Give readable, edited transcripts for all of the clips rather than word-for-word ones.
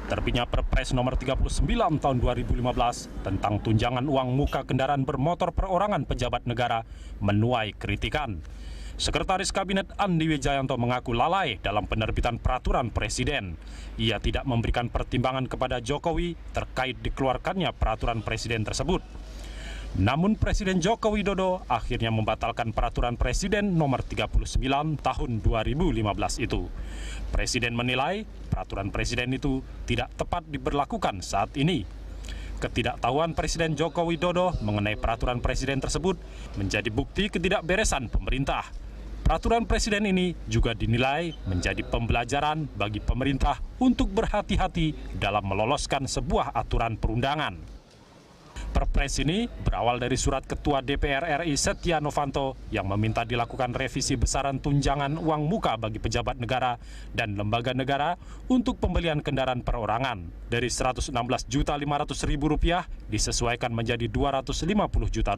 terbitnya Perpres nomor 39 tahun 2015 tentang tunjangan uang muka kendaraan bermotor perorangan pejabat negara menuai kritikan. Sekretaris Kabinet Andi Wijayanto mengaku lalai dalam penerbitan peraturan Presiden. Ia tidak memberikan pertimbangan kepada Jokowi terkait dikeluarkannya peraturan Presiden tersebut. Namun Presiden Joko Widodo akhirnya membatalkan peraturan Presiden nomor 39 tahun 2015 itu. Presiden menilai peraturan Presiden itu tidak tepat diberlakukan saat ini. Ketidaktahuan Presiden Joko Widodo mengenai peraturan Presiden tersebut menjadi bukti ketidakberesan pemerintah. Peraturan Presiden ini juga dinilai menjadi pembelajaran bagi pemerintah untuk berhati-hati dalam meloloskan sebuah aturan perundangan. Perpres ini berawal dari surat Ketua DPR RI Setia Novanto yang meminta dilakukan revisi besaran tunjangan uang muka bagi pejabat negara dan lembaga negara untuk pembelian kendaraan perorangan dari Rp116.500.000 disesuaikan menjadi Rp250 juta.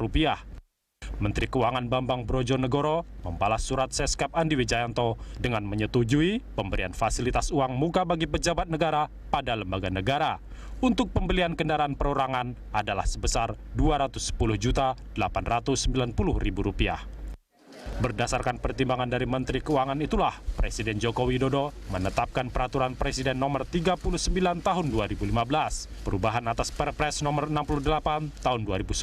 Menteri Keuangan Bambang Brojonegoro membalas surat Seskap Andi Wijayanto dengan menyetujui pemberian fasilitas uang muka bagi pejabat negara pada lembaga negara untuk pembelian kendaraan perorangan adalah sebesar Rp210.890.000. Berdasarkan pertimbangan dari Menteri Keuangan itulah Presiden Joko Widodo menetapkan peraturan Presiden nomor 39 tahun 2015, perubahan atas Perpres nomor 68 tahun 2010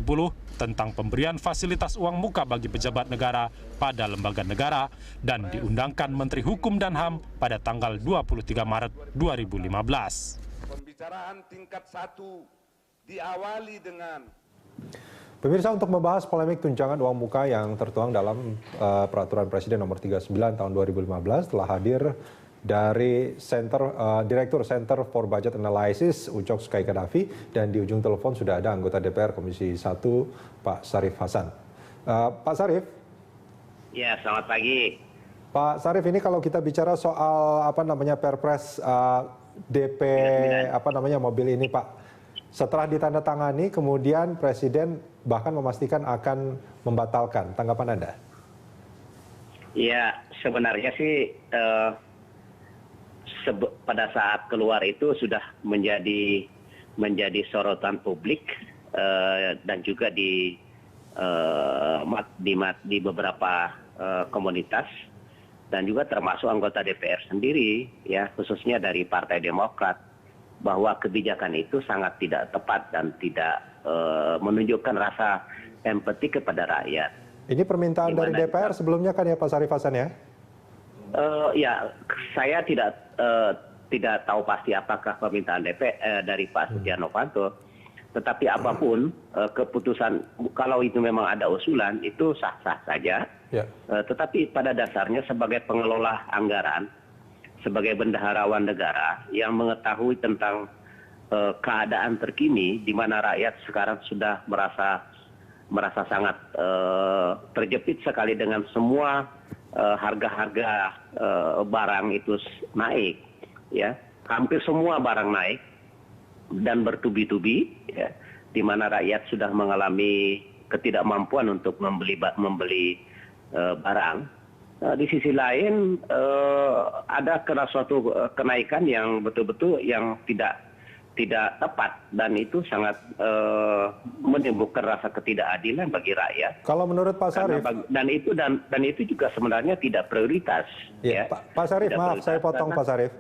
tentang pemberian fasilitas uang muka bagi pejabat negara pada lembaga negara dan diundangkan Menteri Hukum dan HAM pada tanggal 23 Maret 2015. Pembicaraan tingkat 1 diawali dengan Pemirsa, untuk membahas polemik tunjangan uang muka yang tertuang dalam peraturan Presiden nomor 39 tahun 2015 telah hadir dari Direktur Center for Budget Analysis Ucok Sky Kadafi, dan di ujung telepon sudah ada anggota DPR Komisi 1 Pak Sarif Hasan. Pak Sarif. Ya, selamat pagi. Pak Sarif, ini kalau kita bicara soal Perpres DP mobil ini, Pak. Setelah ditandatangani, kemudian Presiden bahkan memastikan akan membatalkan. Tanggapan Anda? Ya, sebenarnya sih pada saat keluar itu sudah menjadi sorotan publik dan juga di beberapa komunitas dan juga termasuk anggota DPR sendiri, ya, khususnya dari Partai Demokrat, bahwa kebijakan itu sangat tidak tepat dan tidak menunjukkan rasa empati kepada rakyat. Ini permintaan dari DPR sebelumnya kan ya Pak Sarif Hasan ya? Ya, saya tidak tahu pasti apakah permintaan DPR dari Pak Setia Novanto, tetapi apapun keputusan, kalau itu memang ada usulan itu sah-sah saja. Ya. Tetapi pada dasarnya sebagai pengelola anggaran, sebagai bendaharawan negara yang mengetahui tentang keadaan terkini di mana rakyat sekarang sudah merasa sangat terjepit sekali dengan semua harga-harga barang itu naik, ya, hampir semua barang naik dan bertubi-tubi, ya, di mana rakyat sudah mengalami ketidakmampuan untuk membeli barang. Di sisi lain ada suatu kenaikan yang betul-betul yang tidak tepat dan itu sangat menimbulkan rasa ketidakadilan bagi rakyat. Kalau menurut Pak Sarif, dan itu juga sebenarnya tidak prioritas. Ya. Pak Sarif, maaf saya potong Pak Sarif.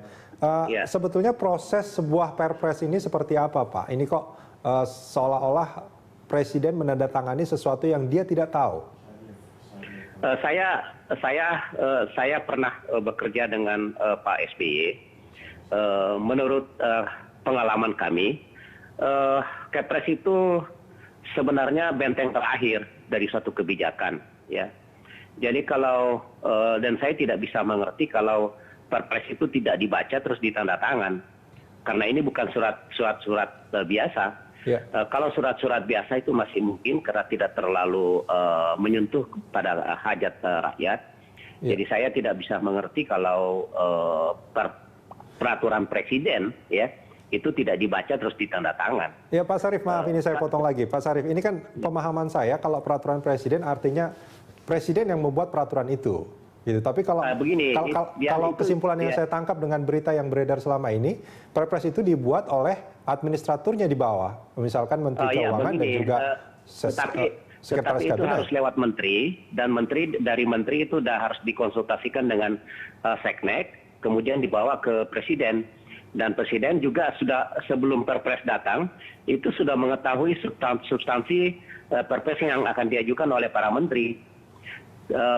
Ya. Sebetulnya proses sebuah Perpres ini seperti apa, Pak? Ini kok seolah-olah Presiden menandatangani sesuatu yang dia tidak tahu. Saya pernah bekerja dengan Pak SBY. Menurut pengalaman kami, Kepres itu sebenarnya benteng terakhir dari suatu kebijakan, ya. Jadi kalau dan saya tidak bisa mengerti kalau Perpres itu tidak dibaca terus ditandatangan, karena ini bukan surat biasa. Ya. Kalau surat-surat biasa itu masih mungkin karena tidak terlalu menyentuh pada hajat rakyat. Ya. Jadi saya tidak bisa mengerti kalau peraturan Presiden, ya, itu tidak dibaca terus ditandatangan. Ya Pak Sarif, maaf ini saya potong lagi. Pak Sarif, ini kan pemahaman saya kalau peraturan Presiden artinya Presiden yang membuat peraturan itu. Gitu. Tapi kalau begini, kalau itu, kesimpulan yang ya. saya tangkap dengan berita yang beredar selama ini, Perpres itu dibuat oleh administraturnya di bawah, misalkan Menteri Keuangan dan juga Sekretaris Tetapi itu Kabinet. harus lewat menteri, dan dari menteri itu sudah harus dikonsultasikan dengan Seknek, kemudian dibawa ke presiden. Dan presiden juga sudah sebelum Perpres datang, itu sudah mengetahui substansi Perpres yang akan diajukan oleh para menteri.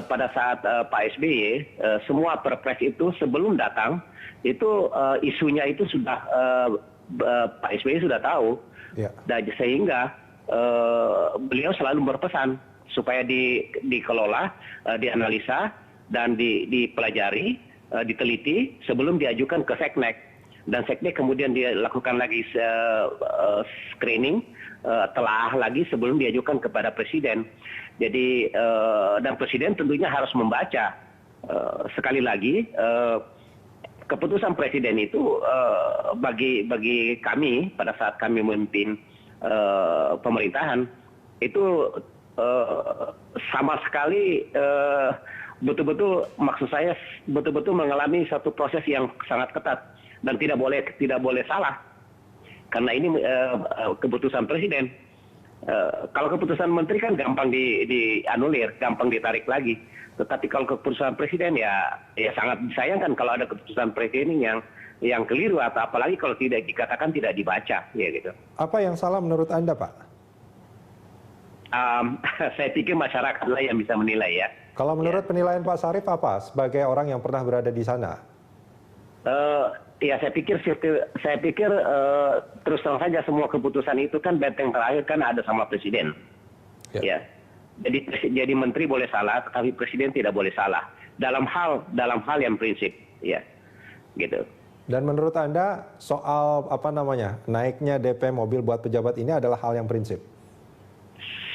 Pada saat Pak SBY, semua Perpres itu sebelum datang, itu isunya itu sudah Pak SBY sudah tahu. Ya. Dan sehingga beliau selalu berpesan supaya dikelola, dianalisa, dan dipelajari, diteliti sebelum diajukan ke Seknek. Dan Seknek kemudian dilakukan lagi screening, telaah lagi sebelum diajukan kepada Presiden. Jadi, dan Presiden tentunya harus membaca. Sekali lagi, keputusan Presiden itu bagi kami pada saat kami memimpin pemerintahan itu sama sekali betul-betul, maksud saya betul-betul mengalami satu proses yang sangat ketat dan tidak boleh salah, karena ini keputusan Presiden. Kalau keputusan Menteri kan gampang dianulir, gampang ditarik lagi. Tetapi kalau keputusan Presiden ya sangat disayangkan kalau ada keputusan Presiden yang keliru, atau apalagi kalau tidak dikatakan tidak dibaca, ya gitu. Apa yang salah menurut Anda, Pak? Saya pikir masyarakatlah yang bisa menilai ya. Kalau menurut penilaian Pak Sarif apa sebagai orang yang pernah berada di sana? Ya saya pikir terus terang saja semua keputusan itu kan benteng terakhir kan ada sama Presiden. Ya. Jadi menteri boleh salah, tetapi Presiden tidak boleh salah dalam hal yang prinsip, ya, gitu. Dan menurut Anda soal naiknya DP mobil buat pejabat ini adalah hal yang prinsip?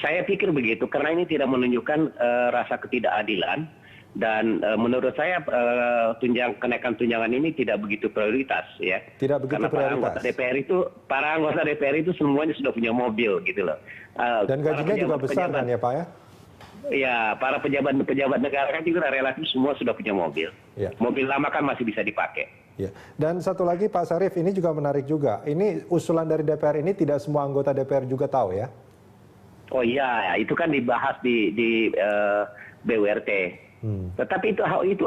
Saya pikir begitu, karena ini tidak menunjukkan rasa ketidakadilan, dan menurut saya kenaikan tunjangan ini tidak begitu prioritas, ya. Tidak begitu karena prioritas. Para anggota DPR itu semuanya sudah punya mobil, gitu loh. Dan gajinya juga besar kan ya, Pak ya? Ya, para pejabat negara kan juga relatif semua sudah punya mobil. Ya. Mobil lama kan masih bisa dipakai. Ya. Dan satu lagi Pak Sarif, ini juga menarik juga. Ini usulan dari DPR ini tidak semua anggota DPR juga tahu ya? Oh iya, itu kan dibahas di BURT. Tetapi itu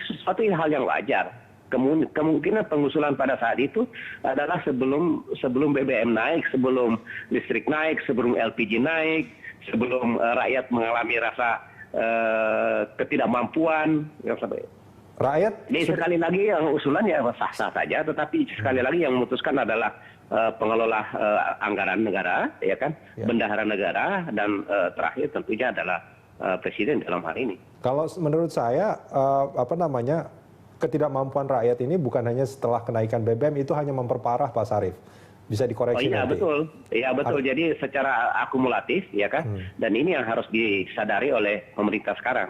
sesuatu hal yang wajar. Kemungkinan pengusulan pada saat itu adalah sebelum BBM naik, sebelum listrik naik, sebelum LPG naik, sebelum rakyat mengalami rasa ketidakmampuan. Rakyat? Jadi sekali lagi yang usulan ya sah-sah saja, tetapi sekali lagi yang memutuskan adalah pengelola anggaran negara, ya kan, bendahara negara, dan terakhir tentunya adalah Presiden dalam hal ini. Kalau menurut saya ketidakmampuan rakyat ini bukan hanya setelah kenaikan BBM, itu hanya memperparah Pak Sarif. Bisa dikoreksi nanti. Iya betul. Jadi secara akumulatif, ya kan. Dan ini yang harus disadari oleh pemerintah sekarang.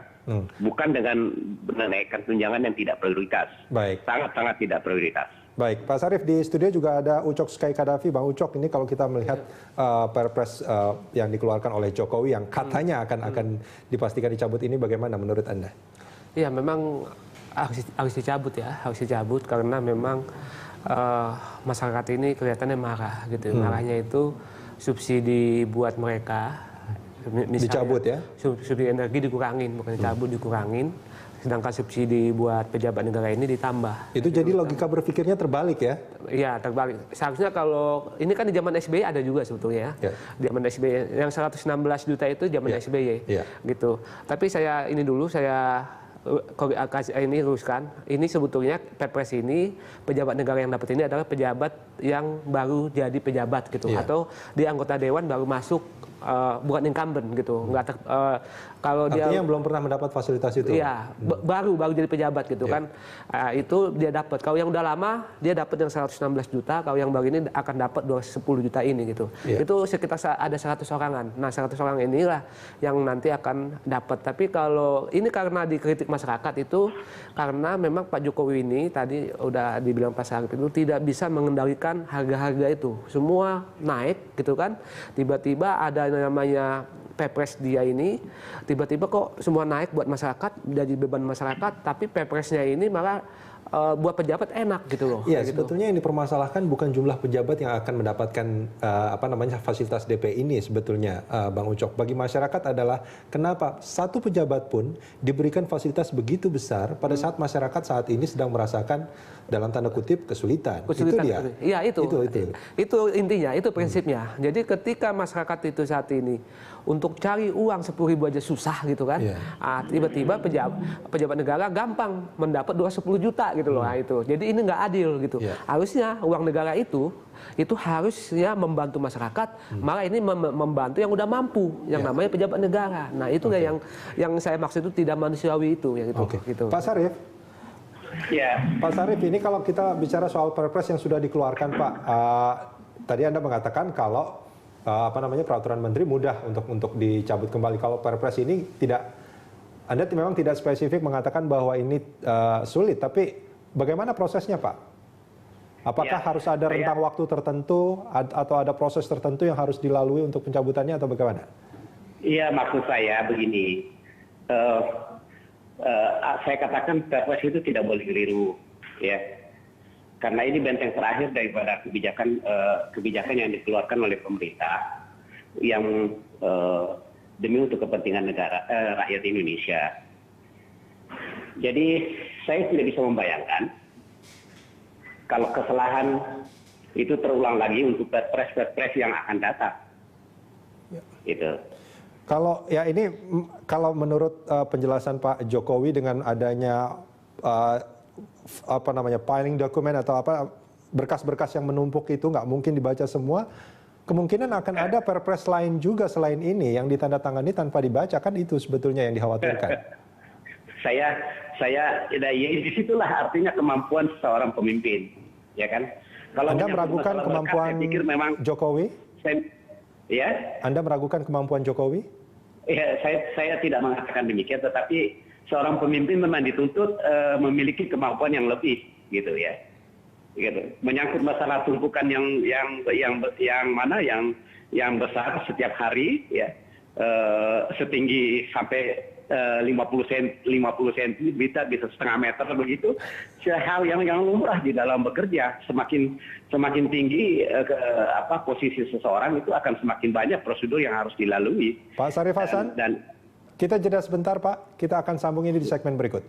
Bukan dengan menaikkan tunjangan yang tidak prioritas. Baik. Sangat-sangat tidak prioritas. Baik, Pak Sarif, di studio juga ada Ucok Sky Kadafi. Bang Ucok, ini kalau kita melihat Perpres yang dikeluarkan oleh Jokowi yang katanya akan dipastikan dicabut ini, bagaimana menurut Anda? Iya, memang harus dicabut ya, harus dicabut karena memang masyarakat ini kelihatannya marah gitu. Marahnya itu subsidi buat mereka, misalnya dicabut ya? Subsidi energi dikurangin, bukan dicabut, dikurangin. Sedangkan subsidi buat pejabat negara ini ditambah. Itu jadi logika berpikirnya terbalik ya? Iya, terbalik. Seharusnya kalau ini kan di zaman SBY ada juga sebetulnya ya. Di zaman SBY yang 116 juta itu zaman SBY gitu. Tapi saya ini luruskan, ini sebetulnya Perpres ini pejabat negara yang dapat ini adalah pejabat yang baru jadi pejabat gitu, atau dia anggota dewan baru masuk, bukan incumbent gitu, kalau artinya dia yang belum pernah mendapat fasilitas itu. Iya, baru jadi pejabat gitu kan, itu dia dapat. Kalau yang udah lama dia dapat yang 116 juta, kalau yang baru ini akan dapat 210 juta ini gitu. Itu sekitar ada 100 orangan. Nah 100 orang inilah yang nanti akan dapat. Tapi kalau ini karena dikritik masyarakat itu karena memang Pak Jokowi ini tadi udah dibilang Pak Sarif itu tidak bisa mengendalikan harga-harga itu. Semua naik gitu kan. Tiba-tiba ada namanya Perpres dia ini tiba-tiba kok semua naik buat masyarakat, jadi beban masyarakat, tapi Perpresnya ini malah buat pejabat enak gitu loh. Iya, gitu. sebetulnya yang dipermasalahkan bukan jumlah pejabat yang akan mendapatkan fasilitas DP ini sebetulnya, Bang Ucok. Bagi masyarakat adalah kenapa satu pejabat pun diberikan fasilitas begitu besar pada saat masyarakat saat ini sedang merasakan dalam tanda kutip kesulitan. Itu dia. Iya, itu. Itu intinya, itu prinsipnya. Jadi ketika masyarakat itu saat ini untuk cari uang 10.000 aja susah gitu kan. Tiba-tiba pejabat negara gampang mendapat 210 juta gitu loh. Nah, itu. Jadi ini nggak adil gitu. Harusnya uang negara itu harusnya membantu masyarakat, malah ini membantu yang udah mampu, yang namanya pejabat negara. Nah, itu yang saya maksud itu tidak manusiawi itu ya gitu. Gitu. Pak Sarif. Ya. Pak Sarif, ini kalau kita bicara soal Perpres yang sudah dikeluarkan, Pak, tadi Anda mengatakan kalau peraturan menteri mudah untuk dicabut kembali. Kalau Perpres ini tidak, Anda memang tidak spesifik mengatakan bahwa ini sulit, tapi bagaimana prosesnya, Pak? Apakah harus ada rentang waktu tertentu atau ada proses tertentu yang harus dilalui untuk pencabutannya atau bagaimana? Iya, maksud saya begini. Saya katakan Perpres itu tidak boleh keliru, ya. Karena ini benteng terakhir daripada kebijakan yang dikeluarkan oleh pemerintah yang demi untuk kepentingan negara rakyat Indonesia. Jadi saya tidak bisa membayangkan kalau kesalahan itu terulang lagi untuk perpres yang akan datang. Gitu. Kalau menurut penjelasan Pak Jokowi dengan adanya filing dokumen atau berkas-berkas yang menumpuk itu nggak mungkin dibaca semua, kemungkinan akan ada perpres lain juga selain ini yang ditandatangani tanpa dibaca, kan itu sebetulnya yang dikhawatirkan. Disitulah artinya kemampuan seorang pemimpin, ya kan? Kalau Anda meragukan kemampuan Jokowi? Anda meragukan kemampuan Jokowi? Ya, saya tidak mengatakan demikian, tetapi seorang pemimpin memang dituntut memiliki kemampuan yang lebih, gitu ya. Gitu. Menyangkut masalah tumpukan yang besar setiap hari, ya, setinggi sampai 50 cm, bisa setengah meter begitu, hal yang lumrah di dalam bekerja. Semakin tinggi posisi seseorang, itu akan semakin banyak prosedur yang harus dilalui. Pak Sarif Hasan, kita jeda sebentar, Pak. Kita akan sambung ini di segmen berikut.